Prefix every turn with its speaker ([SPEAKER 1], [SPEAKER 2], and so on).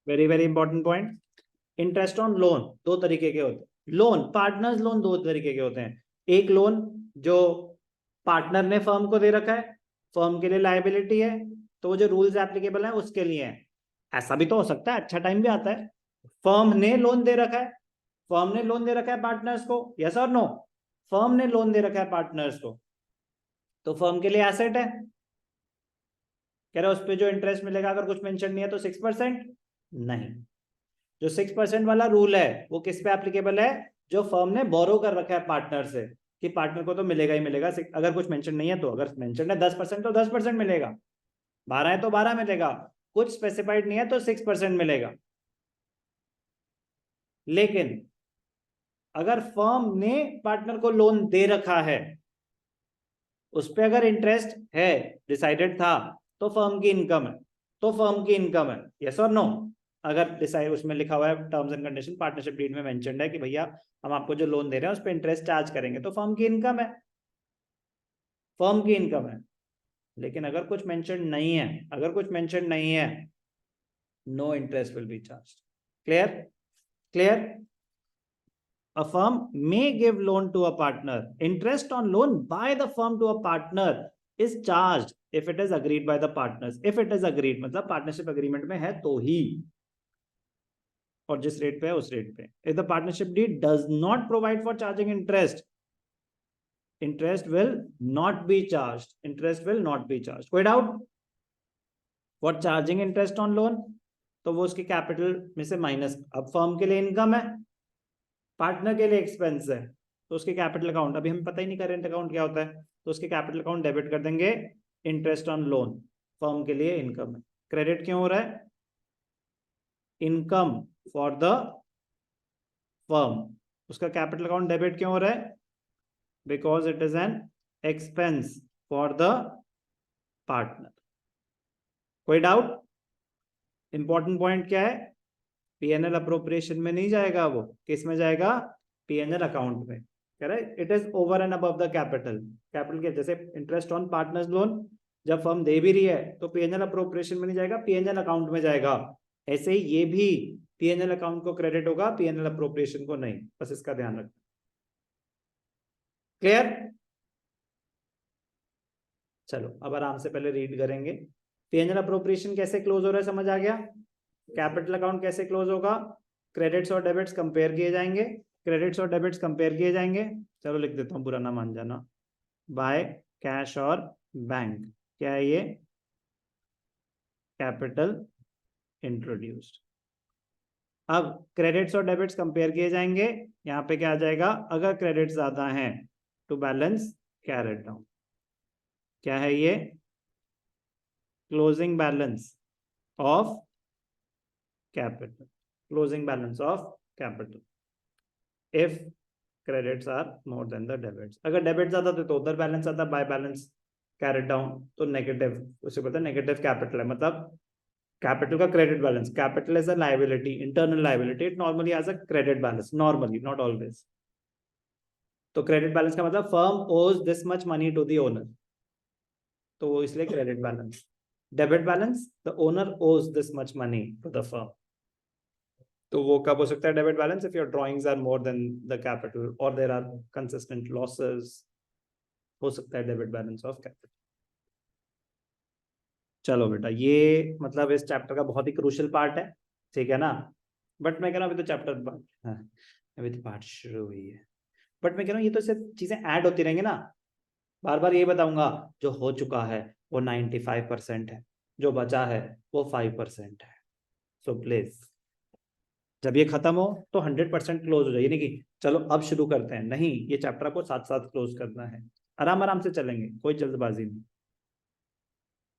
[SPEAKER 1] Very very important point. Interest on loan दो तरीके के होते हैं। लोन, पार्टनर्स लोन दो तरीके के होते हैं। एक लोन जो पार्टनर ने फर्म को दे रखा है, फर्म के लिए लायबिलिटी है, तो वो जो रूल्स एप्लीकेबल है उसके लिए है। ऐसा भी तो हो सकता है, अच्छा टाइम भी आता है, फर्म ने लोन दे रखा है, फर्म ने लोन दे रखा है पार्टनर्स को, यस और नो, फर्म ने लोन दे रखा है पार्टनर्स को, तो फर्म के लिए एसेट है। कह रहे उस पर जो इंटरेस्ट मिलेगा अगर कुछ मेंशन नहीं है तो 6%। नहीं, जो 6% वाला रूल है वो किस पे एप्लीकेबल है? जो फर्म ने बोरो कर रखा है पार्टनर से, कि पार्टनर को तो मिलेगा ही मिलेगा, अगर कुछ मेंशन नहीं है तो। अगर मेंशन है 10% तो 10% मिलेगा, 12 है तो 12 मिलेगा, कुछ स्पेसिफाइड नहीं है तो 6% मिलेगा। लेकिन अगर फर्म ने पार्टनर को लोन दे रखा है, उस पर अगर इंटरेस्ट है, डिसाइडेड था, तो फर्म की इनकम है, तो फर्म की इनकम है, यस और नो। अगर डिसाइड उसमें लिखा हुआ है terms and condition, partnership deed में मेंशन्ड है कि भैया हम आपको जो लोन दे रहे हैं उस पर इंटरेस्ट चार्ज करेंगे, तो फर्म की इनकम है, फर्म की इनकम है। लेकिन अगर कुछ मेंशन नहीं है, अगर कुछ मेंशन नहीं है, no interest will be charge. Clear? Clear? A firm may give loan to a partner. Interest on loan by the firm to a partner is charged if it is agreed by the partners. If it is agreed मतलब partnership agreement में है तो ही, और जिस rate पे है उस rate पे। If the partnership deed does not provide for charging interest, interest will not be charged. Interest will not be charged. कोई doubt? For charging interest on loan, तो वो उसके कैपिटल में से माइनस, अब फर्म के लिए इनकम है, पार्टनर के लिए एक्सपेंस है, तो उसके कैपिटल अकाउंट, अभी हमें पता ही नहीं करेंट अकाउंट क्या होता है, तो उसके कैपिटल अकाउंट डेबिट कर देंगे इंटरेस्ट ऑन लोन। फर्म के लिए इनकम है। क्रेडिट क्यों हो रहा है? Income for the firm. उसका कैपिटल अकाउंट डेबिट क्यों हो रहा है? Because it is an expense for the partner. कोई डाउट? इंपॉर्टेंट पॉइंट क्या है? पीएनएल अप्रोप्रिएशन में नहीं जाएगा, वो किस में जाएगा? पीएनएल अकाउंट में। कह रहे it is over and above the capital. Capital के जैसे इंटरेस्ट ऑन पार्टनर्स लोन जब फर्म दे भी रही है तो पीएनएल अप्रोप्रिएशन में नहीं जाएगा, पीएनएल अकाउंट में जाएगा। ऐसे ही ये भी पीएनएल अकाउंट को क्रेडिट होगा, पीएनएल अप्रोप्रिएशन को नहीं, बस इसका ध्यान रखना। क्लियर? चलो अब आराम से पहले रीड करेंगे। पीएनएल अप्रोप्रिएशन कैसे क्लोज हो रहा है, समझ आ गया? कैपिटल अकाउंट कैसे क्लोज होगा? क्रेडिट्स और डेबिट्स कंपेयर किए जाएंगे, क्रेडिट्स और डेबिट्स कंपेयर किए जाएंगे। चलो लिख देता हूं, बुरा ना मान जाना। बाय कैश और बैंक, क्या है ये? Capital introduced. अब क्रेडिट्स और डेबिट्स कंपेयर किए जाएंगे, यहां पे क्या आ जाएगा? अगर क्रेडिट ज्यादा हैं टू बैलेंस कैरेट डाउन। क्या है ये? Closing balance of capital, closing balance of capital if credits are more than the debits. अगर डेबिट ज्यादा थे तो उधर बैलेंस आता, बाय बैलेंस कैरेट डाउन, तो नेगेटिव, उसे बोलते हैं नेगेटिव कैपिटल है, मतलब कैपिटल का credit balance. Capital is a liability, internal liability, it normally has a credit balance, normally, not always. तो क्रेडिट बैलेंस का मतलब firm owes this much money to the owner, तो वो इसलिए credit balance. Debit balance, the owner owes this much money to the firm, तो वो कब हो सकता है debit balance? If your drawings are more than the capital और देयर आर कंसिस्टेंट लॉसेस, हो सकता है डेबिट बैलेंस ऑफ कैपिटल। चलो बेटा, ये मतलब इस चैप्टर का बहुत ही क्रूशियल पार्ट है, ठीक है ना? बट मैं कह रहा हूँ अभी तो चैप्टर, हाँ, अभी तो पार्ट शुरू हुई है, बट मैं कह रहा हूँ ये तो सिर्फ चीजें ऐड होती रहेंगी ना। बार बार ये बताऊंगा जो हो चुका है वो 95% है, जो बचा है वो 5% है। सो प्लीज जब ये खत्म हो तो 100% क्लोज हो जाए, नहीं कि चलो अब शुरू करते हैं, नहीं, ये चैप्टर को साथ साथ क्लोज करना है। आराम आराम से चलेंगे, कोई जल्दबाजी नहीं।